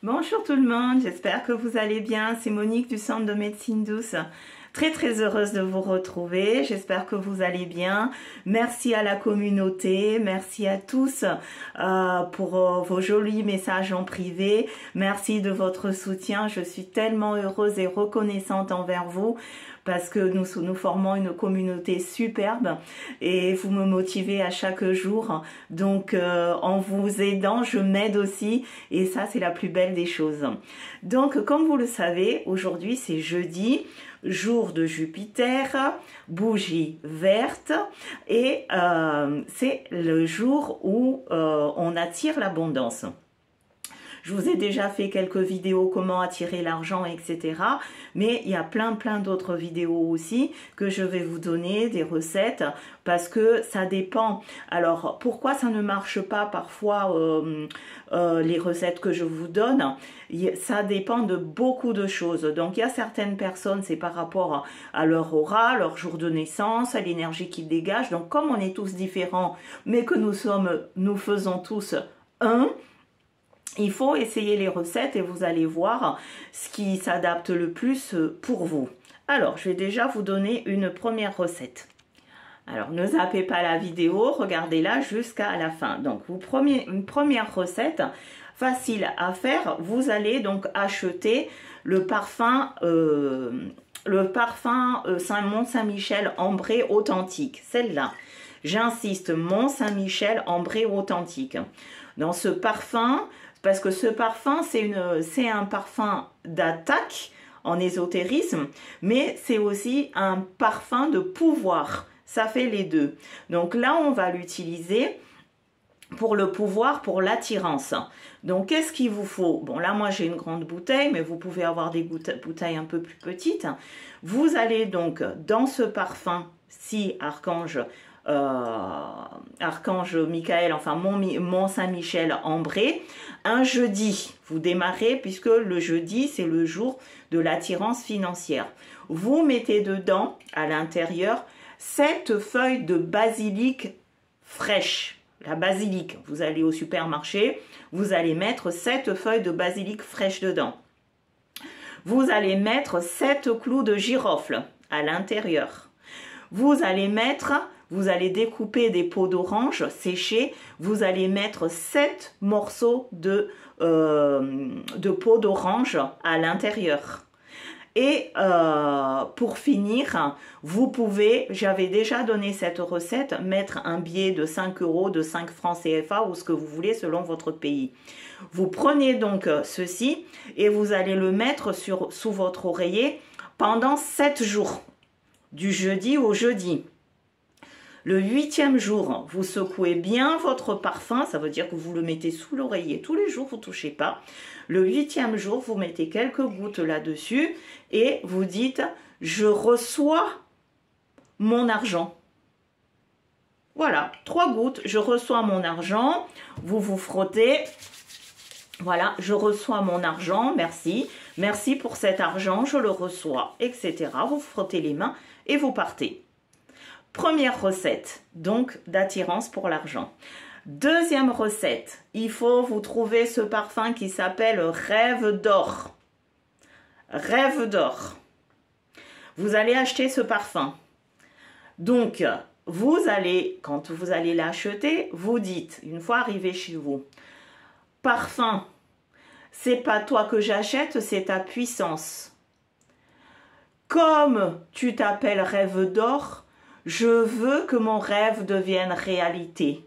Bonjour tout le monde, j'espère que vous allez bien. C'est Monique du Centre de Médecine Douce. Très heureuse de vous retrouver, j'espère que vous allez bien. Merci à la communauté, merci à tous pour vos jolis messages en privé. Merci de votre soutien, je suis tellement heureuse et reconnaissante envers vous parce que nous formons une communauté superbe et vous me motivez à chaque jour. Donc en vous aidant, je m'aide aussi et ça c'est la plus belle des choses. Donc comme vous le savez, aujourd'hui c'est jeudi, jour de Jupiter, bougie verte et c'est le jour où on attire l'abondance. Je vous ai déjà fait quelques vidéos comment attirer l'argent, etc. Mais il y a plein d'autres vidéos aussi que je vais vous donner, des recettes, parce que ça dépend. Alors, pourquoi ça ne marche pas parfois les recettes que je vous donne? Ça dépend de beaucoup de choses. Donc, il y a certaines personnes, c'est par rapport à leur aura, leur jour de naissance, à l'énergie qu'ils dégagent. Donc, comme on est tous différents, mais que nous faisons tous un, il faut essayer les recettes et vous allez voir ce qui s'adapte le plus pour vous. Alors, je vais déjà vous donner une première recette. Alors, ne zappez pas la vidéo, regardez-la jusqu'à la fin. Donc, une première recette facile à faire. Vous allez donc acheter le parfum Mont Saint-Michel ambré authentique. Celle-là, j'insiste, Mont Saint-Michel ambré authentique. Dans ce parfum, parce que ce parfum, c'est un parfum d'attaque en ésotérisme, mais c'est aussi un parfum de pouvoir. Ça fait les deux. Donc là, on va l'utiliser pour le pouvoir, pour l'attirance. Donc, qu'est-ce qu'il vous faut? Bon, là, moi, j'ai une grande bouteille, mais vous pouvez avoir des bouteilles un peu plus petites. Vous allez donc, dans ce parfum, si Archange Michael, enfin Mont Saint-Michel ambré, un jeudi, vous démarrez puisque le jeudi c'est le jour de l'attirance financière. Vous mettez dedans, à l'intérieur, 7 feuilles de basilic fraîches. La basilic, vous allez au supermarché, vous allez mettre 7 feuilles de basilic fraîches dedans. Vous allez mettre 7 clous de girofle à l'intérieur. Vous allez découper des peaux d'orange séchées, vous allez mettre 7 morceaux de peau d'orange à l'intérieur. Et pour finir, vous pouvez, j'avais déjà donné cette recette, mettre un billet de 5 euros, de 5 francs CFA ou ce que vous voulez selon votre pays. Vous prenez donc ceci et vous allez le mettre sous votre oreiller pendant 7 jours, du jeudi au jeudi. Le 8e jour, vous secouez bien votre parfum, ça veut dire que vous le mettez sous l'oreiller tous les jours, vous ne touchez pas. Le 8e jour, vous mettez quelques gouttes là-dessus et vous dites « Je reçois mon argent ». Voilà, 3 gouttes, je reçois mon argent, vous vous frottez. Voilà, je reçois mon argent, merci. Merci pour cet argent, je le reçois, etc. Vous frottez les mains et vous partez. Première recette, donc d'attirance pour l'argent. Deuxième recette, il faut vous trouver ce parfum qui s'appelle Rêve d'or. Rêve d'or. Vous allez acheter ce parfum. Donc, quand vous allez l'acheter, vous dites, une fois arrivé chez vous, parfum, c'est pas toi que j'achète, c'est ta puissance. Comme tu t'appelles Rêve d'or, je veux que mon rêve devienne réalité.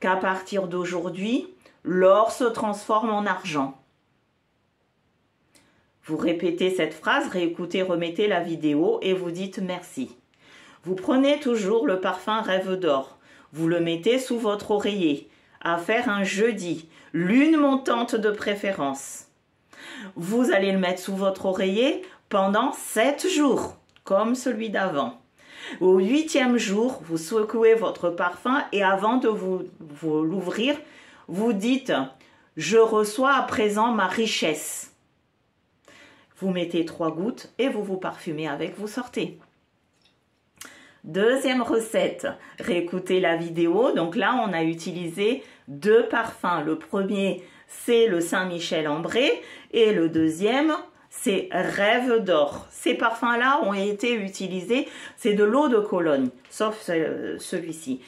Qu'à partir d'aujourd'hui, l'or se transforme en argent. Vous répétez cette phrase, réécoutez, remettez la vidéo et vous dites merci. Vous prenez toujours le parfum Rêve d'or. Vous le mettez sous votre oreiller, à faire un jeudi, lune montante de préférence. Vous allez le mettre sous votre oreiller pendant 7 jours, comme celui d'avant. Au 8e jour, vous secouez votre parfum et avant de vous l'ouvrir, vous dites « Je reçois à présent ma richesse ». Vous mettez 3 gouttes et vous vous parfumez avec, vous sortez. Deuxième recette, réécoutez la vidéo. Donc là, on a utilisé 2 parfums. Le premier, c'est le Saint-Michel ambré et le deuxième, c'est Rêve d'or. Ces parfums-là ont été utilisés, c'est de l'eau de Cologne, sauf celui-ci.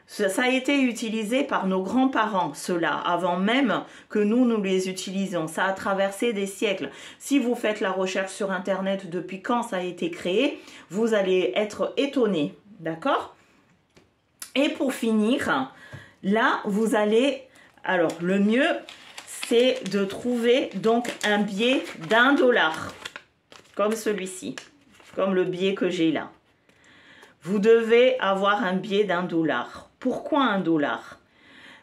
Ça a été utilisé par nos grands-parents, ceux-là, avant même que nous les utilisions. Ça a traversé des siècles. Si vous faites la recherche sur Internet depuis quand ça a été créé, vous allez être étonnés, d'accord? Et pour finir, là, vous allez... Alors, le mieux, c'est de trouver donc un billet d'1 $, comme celui-ci, comme le billet que j'ai là. Vous devez avoir un billet d'1 $. Pourquoi $1?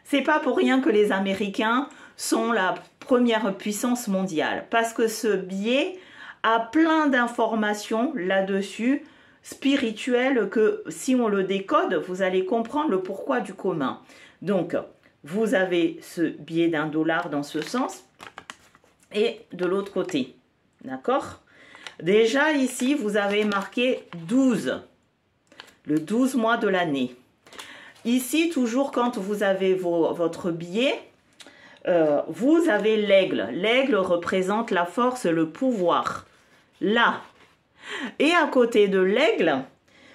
C'est pas pour rien que les Américains sont la première puissance mondiale, parce que ce billet a plein d'informations là-dessus, spirituelles, que si on le décode, vous allez comprendre le pourquoi du commun. Donc, vous avez ce billet d'1 $ dans ce sens, et de l'autre côté, d'accord? Déjà ici, vous avez marqué 12, le 12 mois de l'année. Ici, toujours quand vous avez votre billet, vous avez l'aigle. L'aigle représente la force, le pouvoir. Là. Et à côté de l'aigle,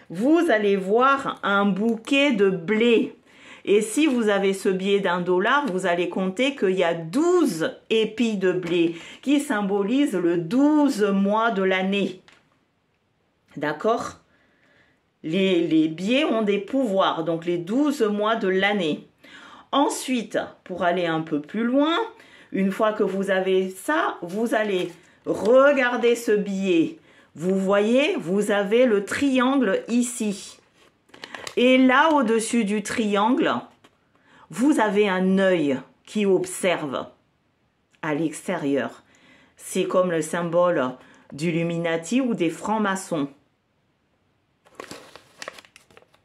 vous allez voir un bouquet de blé. Et si vous avez ce billet d'1 $, vous allez compter qu'il y a 12 épis de blé qui symbolisent le 12 mois de l'année. D'accord ? Les billets ont des pouvoirs, donc les 12 mois de l'année. Ensuite, pour aller un peu plus loin, une fois que vous avez ça, vous allez regarder ce billet. Vous voyez, vous avez le triangle ici. Et là, au-dessus du triangle, vous avez un œil qui observe à l'extérieur. C'est comme le symbole d'Illuminati ou des francs-maçons.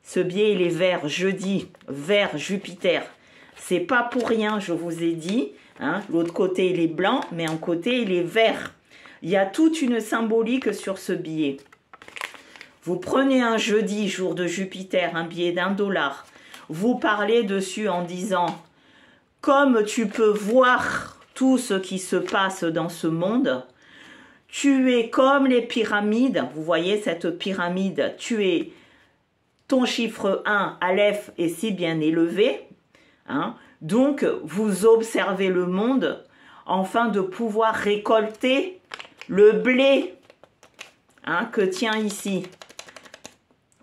Ce billet, il est vert, jeudi, vert, Jupiter. C'est pas pour rien, je vous ai dit. Hein, l'autre côté, il est blanc, mais un côté, il est vert. Il y a toute une symbolique sur ce billet. Vous prenez un jeudi, jour de Jupiter, un billet d'1 $. Vous parlez dessus en disant, comme tu peux voir tout ce qui se passe dans ce monde, tu es comme les pyramides. Vous voyez cette pyramide, tu es... Ton chiffre 1, Aleph, est si bien élevé. Hein, donc, vous observez le monde afin de pouvoir récolter le blé que tient ici.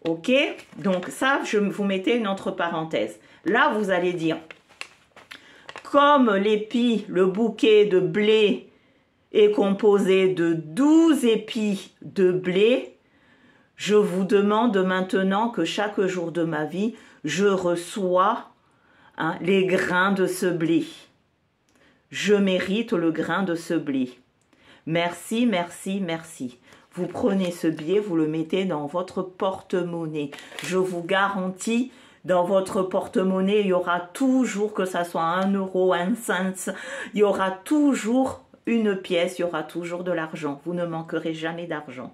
Ok? Donc, ça, je vous mettais une entre parenthèses. Là, vous allez dire, comme l'épi, le bouquet de blé est composé de 12 épis de blé, je vous demande maintenant que chaque jour de ma vie, je reçois les grains de ce blé. Je mérite le grain de ce blé. Merci, merci, merci. Vous prenez ce billet, vous le mettez dans votre porte-monnaie. Je vous garantis, dans votre porte-monnaie, il y aura toujours, que ça soit 1 €, 1 cent, il y aura toujours une pièce, il y aura toujours de l'argent. Vous ne manquerez jamais d'argent.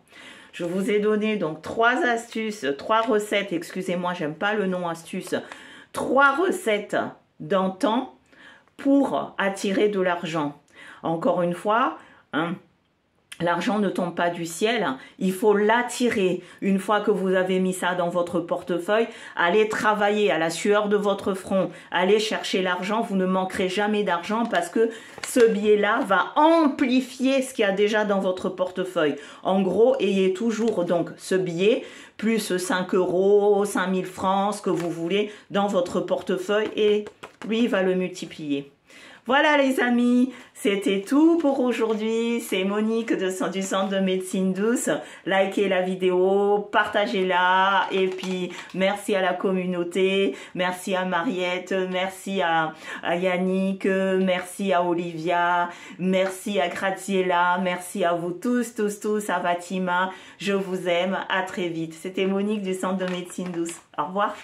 Je vous ai donné donc 3 astuces, 3 recettes, excusez-moi, j'aime pas le nom astuce, 3 recettes d'antan pour attirer de l'argent. Encore une fois, l'argent ne tombe pas du ciel, il faut l'attirer. Une fois que vous avez mis ça dans votre portefeuille, allez travailler à la sueur de votre front, allez chercher l'argent, vous ne manquerez jamais d'argent parce que ce billet-là va amplifier ce qu'il y a déjà dans votre portefeuille. En gros, ayez toujours donc ce billet, plus 5 €, 5000 francs, ce que vous voulez, dans votre portefeuille et lui, il va le multiplier. Voilà les amis, c'était tout pour aujourd'hui. C'est Monique du Centre de Médecine Douce. Likez la vidéo, partagez-la et puis merci à la communauté, merci à Mariette, merci à Yannick, merci à Olivia, merci à Graziella, merci à vous tous, à Fatima. Je vous aime, à très vite. C'était Monique du Centre de Médecine Douce. Au revoir.